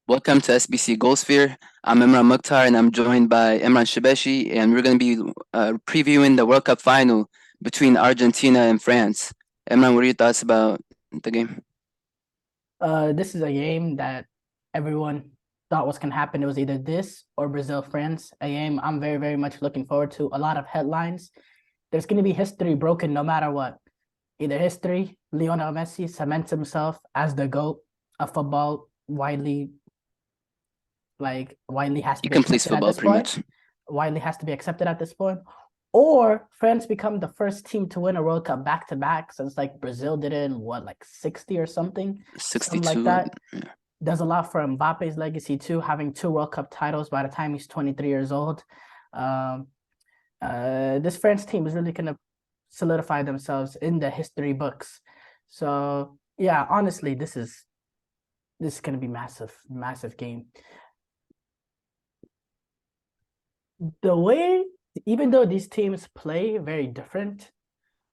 Welcome to SBC Sphere. I'm Imran Mukhtar and I'm joined by Imran Shibeshi, and we're going to be previewing the World Cup final between Argentina and France. Imran, what are your thoughts about the game? This is a game that everyone thought was gonna happen. It was either this or Brazil France. A game I'm very, very much looking forward to. A lot of headlines. There's gonna be history broken no matter what. Either history, Lionel Messi cements himself as the GOAT of football, widely has to He be completes accepted at football this pretty point. much. Widely has to be accepted at this point. Or France become the first team to win a World Cup back to back since like Brazil did it in what, like 60 or something like 62. that. Does a lot for Mbappe's legacy too, having two World Cup titles by the time he's 23 years old. Um, this France team is really going to solidify themselves in the history books. So yeah, honestly, this is going to be massive, massive game. The way, even though these teams play very different,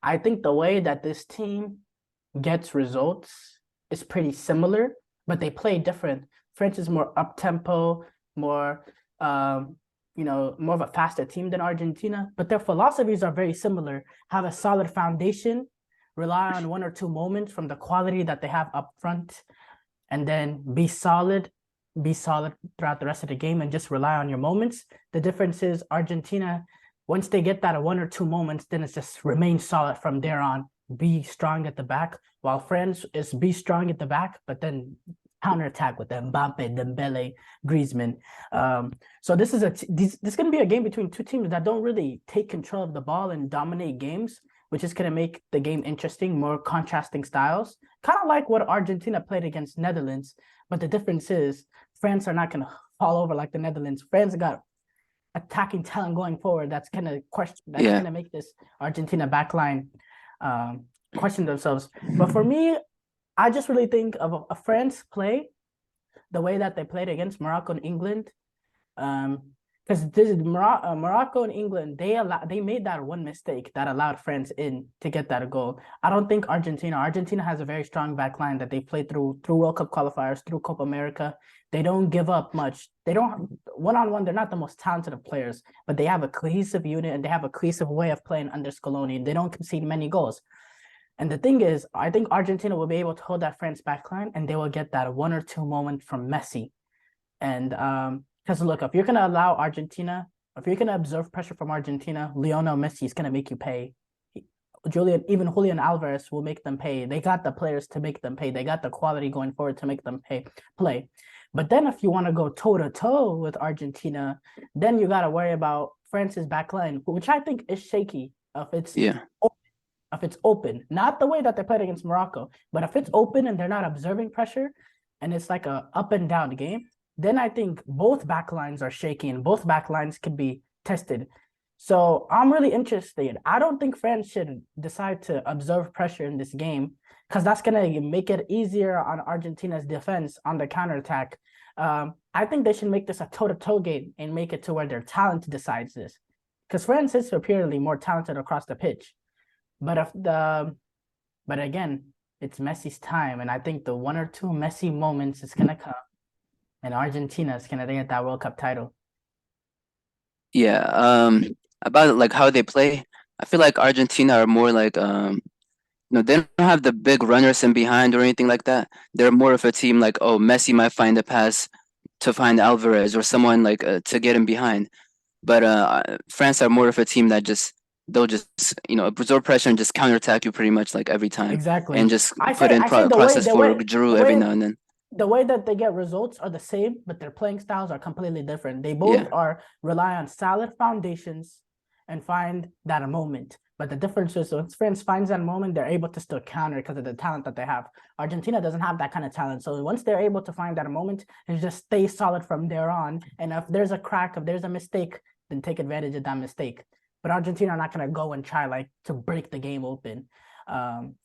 I think the way that this team gets results is pretty similar, but they play different. France is more up tempo, more more of a faster team than Argentina, but their philosophies are very similar. Have a solid foundation, rely on one or two moments from the quality that they have up front, and then be solid throughout the rest of the game and just rely on your moments. The difference is Argentina, once they get that one or two moments, then it's just remain solid from there on. Be strong at the back, while France is be strong at the back, but then counterattack with Mbappe, Dembele, Griezmann. So this is going to be a game between two teams that don't really take control of the ball and dominate games, which is going to make the game interesting, more contrasting styles, kind of like what Argentina played against Netherlands. But the difference is France are not going to fall over like the Netherlands. France got attacking talent going forward. That's gonna question. That's Yeah. gonna make this Argentina backline question themselves. But for me, I just really think of a France play the way that they played against Morocco and England. Because this is Morocco and England, they made that one mistake that allowed France in to get that goal. I don't think Argentina has a very strong back line that they played through World Cup qualifiers, through Copa America. They don't give up much. They don't one on one. They're not the most talented of players, but they have a cohesive unit and they have a cohesive way of playing under Scaloni. They don't concede many goals. And the thing is, I think Argentina will be able to hold that France backline, and they will get that one or two moment from Messi. And because look, if you're gonna allow Argentina, if you're gonna observe pressure from Argentina, Lionel Messi is gonna make you pay. Julian Alvarez will make them pay. They got the players to make them pay. They got the quality going forward to make them play. But then if you want to go toe to toe with Argentina, then you got to worry about France's backline, which I think is shaky. Yeah. If it's open, not the way that they played against Morocco, but if it's open and they're not observing pressure, and it's like a up and down game, then I think both backlines are shaky and both backlines can be tested. So I'm really interested. I don't think France should decide to observe pressure in this game because that's gonna make it easier on Argentina's defense on the counterattack. I think they should make this a toe-to-toe game and make it to where their talent decides this, because France is superiorly more talented across the pitch. But if the but again, it's Messi's time, and I think the one or two Messi moments is gonna come, and Argentina is gonna get that World Cup title. Yeah. About like how they play, I feel like Argentina are more like they don't have the big runners in behind or anything like that. They're more of a team like, oh, Messi might find a pass to find Alvarez or someone like to get him behind. But France are more of a team that they'll just absorb pressure and just counterattack you pretty much like every time, and Exactly. just I put say in I say crosses for Giroud the every way now and then. the way that they get results are the same, but their playing styles are completely different. They both Yeah, are rely on solid foundations and find that a moment. But the difference is once France finds that moment, they're able to still counter because of the talent that they have. Argentina doesn't have that kind of talent. So once they're able to find that moment, and just stay solid from there on. And if there's a crack, if there's a mistake, then take advantage of that mistake. But Argentina are not gonna go and try like to break the game open.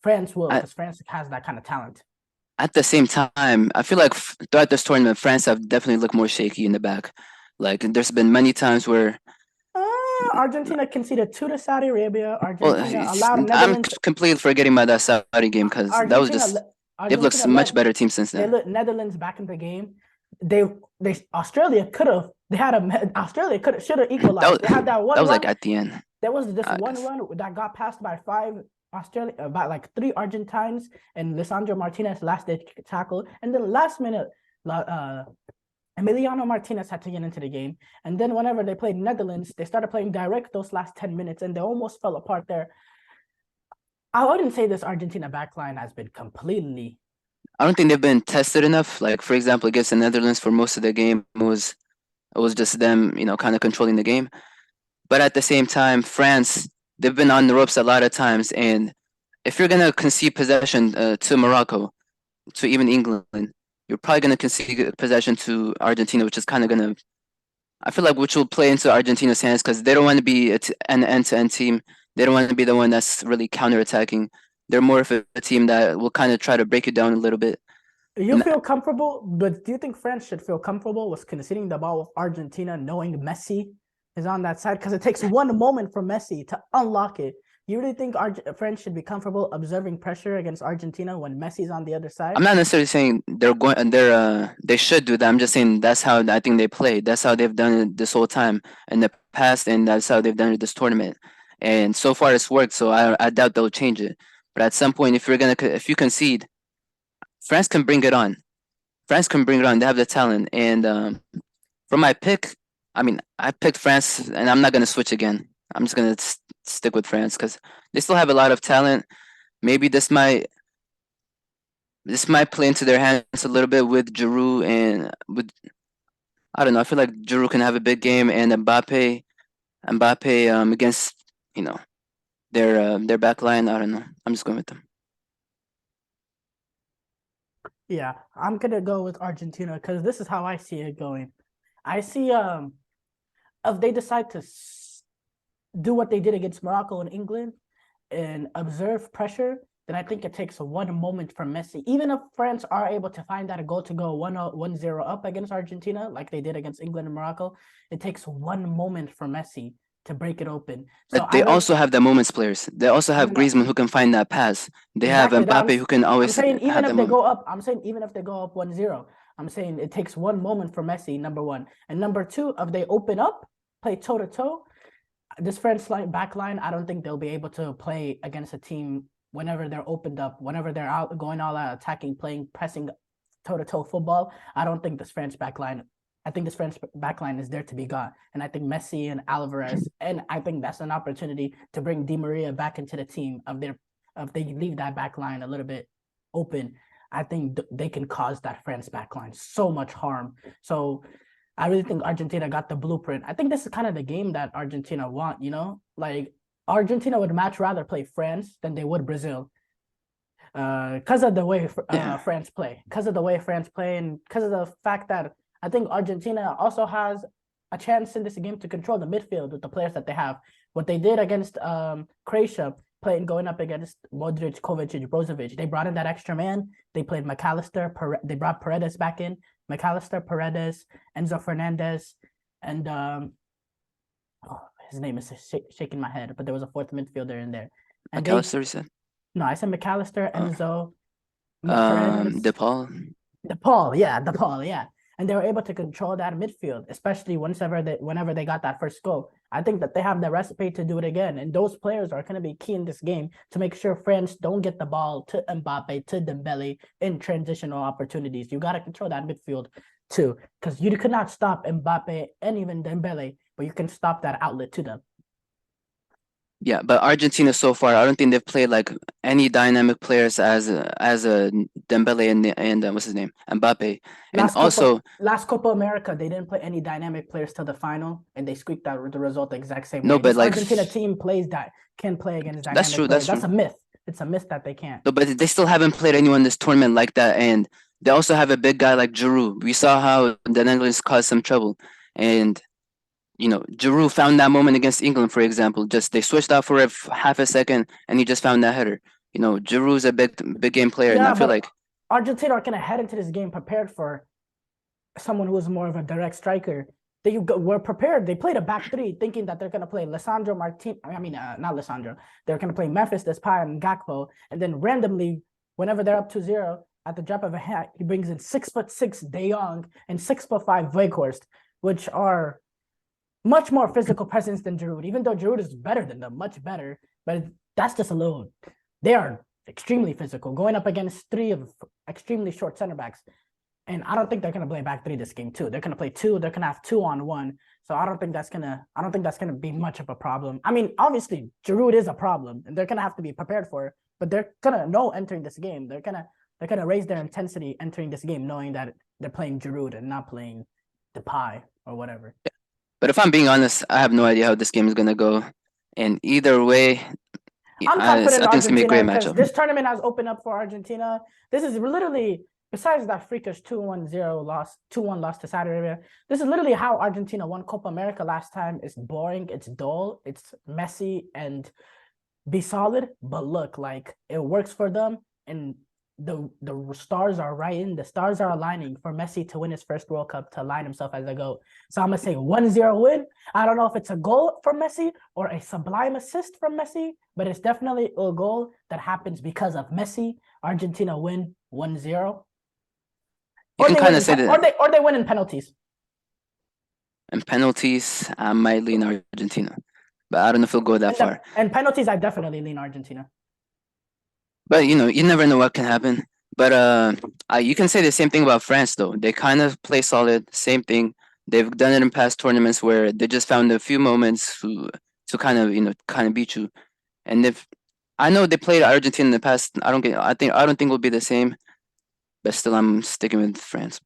France will, I, because France has that kind of talent. at the same time, I feel like throughout this tournament, France have definitely looked more shaky in the back. Like there's been many times where, Argentina conceded two to Saudi Arabia. well, Argentina allowed I'm Netherlands. completely forgetting about that Saudi game because that was Argentina, just they've looked Argentina much let better team since they then. let Netherlands back in the game. they Australia could have they had a Australia could should have That equalized. They was, had that that one was like run. at the end. There was this Uh, one run that got passed by five Australia by like three Argentines and Lisandro Martinez last ditch tackle, and then last minute Emiliano Martinez had to get into the game. And then whenever they played Netherlands, they started playing direct those last 10 minutes and they almost fell apart there. I wouldn't say this Argentina backline has been completely. I don't think they've been tested enough. Like for example, against the Netherlands for most of the game it was just them, kind of controlling the game. But at the same time, France, they've been on the ropes a lot of times. And if you're gonna concede possession to Morocco, to even England, you're probably gonna concede possession to Argentina, which is kind of gonna, I feel like, which will play into Argentina's hands because they don't want to be an end-to-end team. They don't want to be the one that's really counter-attacking. They're more of a team that will kind of try to break you down a little bit. You And feel comfortable, but do you think France should feel comfortable with conceding the ball with Argentina, knowing Messi is on that side? Because it takes one moment for Messi to unlock it. You really think France should be comfortable observing pressure against Argentina when Messi's on the other side? I'm not necessarily saying they should do that. I'm just saying that's how I think they play. That's how they've done it this whole time in the past, and that's how they've done it this tournament. And so far, it's worked. So I doubt they'll change it. But at some point, if you concede, France can bring it on. France can bring it on. They have the talent. And for my pick, I mean, I picked France, and I'm not gonna switch again. I'm just gonna stick with France because they still have a lot of talent. Maybe this might play into their hands a little bit with Giroud and with, I don't know. I feel like Giroud can have a big game, and Mbappe against their back line. I don't know. I'm just going with them. Yeah, I'm gonna go with Argentina because this is how I see it going. I see if they decide to do what they did against Morocco and England and observe pressure, then I think it takes one moment for Messi. Even if France are able to find that a goal to go 1-0 up against Argentina, like they did against England and Morocco, it takes one moment for Messi to break it open. So But they also have the moments players. They also have I'm Griezmann who can find that pass. They have exactly that. Mbappe who can I'm always saying even have if that they moment. go up, I'm saying even if they go up 1-0, I'm saying it takes one moment for Messi, number one. And number two, if they open up, play toe to toe, this French back line, I don't think they'll be able to play against a team whenever they're opened up, whenever they're out going all out attacking, playing, pressing toe to toe football. I don't think this French back line. I think this French back line is there to be got. And I think Messi and Alvarez, and I think that's an opportunity to bring Di Maria back into the team if they leave that back line a little bit open. I think they can cause that France back line so much harm. So I really think Argentina got the blueprint. I think this is kind of the game that Argentina want, like Argentina would much rather play France than they would Brazil. Because of the way Yeah, France play, because of the way France play, and because of the fact that I think Argentina also has a chance in this game to control the midfield with the players that they have. What they did against Croatia, playing going up against Modric, Kovacic, Brozovic, they brought in that extra man. They played McAllister. They brought Paredes back in. McAllister, Paredes, Enzo Fernandez, and his name is shaking my head, but there was a fourth midfielder in there, and they McAllister, you said. no, I said McAllister, Uh, Enzo, Paredes, DePaul. DePaul, yeah. And they were able to control that midfield, especially whenever they got that first goal. I think that they have the recipe to do it again. And those players are going to be key in this game to make sure France don't get the ball to Mbappe, to Dembele in transitional opportunities. You got to control that midfield too, because you could not stop Mbappe and even Dembele, but you can stop that outlet to them. Yeah, but Argentina so far, I don't think they've played like any dynamic players as a Dembele and what's his name, Mbappe, and also Last Copa America, they didn't play any dynamic players till the final, and they squeaked out the result the exact same no, way. but This like Argentina team plays that can play against that's dynamic true, players. that's That's true. a myth. It's a myth that they can't. No, but they still haven't played anyone in this tournament like that, and they also have a big guy like Giroud. We saw how the Netherlands caused some trouble, and Giroud found that moment against England, for example. Just they switched out for half a second, and he just found that header. Giroud's a big game player, and I Yeah, feel but like Argentina are gonna head into this game prepared for someone who is more of a direct striker. They were prepared. They played a back three, thinking that they're gonna play Lisandro Martin. I mean, not Lisandro. They're gonna play Memphis Depay and Gakpo, and then randomly, whenever they're up 2-0, at the drop of a hat, he brings in 6'6" De Jong and 6'5" Weghorst, which are much more physical presence than Giroud. Even though Giroud is better than them, much better, but that's just a little. They are extremely physical, going up against three of extremely short center backs. And I don't think they're gonna play back three this game too. They're gonna play two. They're gonna have 2-on-1. So I don't think that's gonna be much of a problem. I mean, obviously Giroud is a problem, and they're gonna have to be prepared for it. But they're gonna know entering this game. They're gonna raise their intensity entering this game, knowing that they're playing Giroud and not playing Depay or whatever. But if I'm being honest, I have no idea how this game is gonna go. And either way, I'm I confident in think it's gonna be a Argentina great because matchup. this tournament has opened up for Argentina. This is literally, besides that freakish 2-1-0 loss, 2-1 loss to Saudi Arabia, this is literally how Argentina won Copa America last time. It's boring, it's dull, it's messy, and be solid. But look, like it works for them, and the stars are right in. The stars are aligning for Messi to win his first World Cup, to align himself as a GOAT. So I'm gonna say 1-0 win. I don't know if it's a goal for Messi or a sublime assist from Messi, but it's definitely a goal that happens because of Messi. Argentina win 1-0. You Or can they win kind of in say that or they win in penalties. in penalties, I might lean Argentina, but I don't know if it'll go that far. And penalties, I definitely lean Argentina. But you never know what can happen. But you can say the same thing about France though. They kind of play solid. Same thing. They've done it in past tournaments where they just found a few moments to kind of kind of beat you. And if I know they played Argentina in the past, I don't think it'll be the same. But still, I'm sticking with France.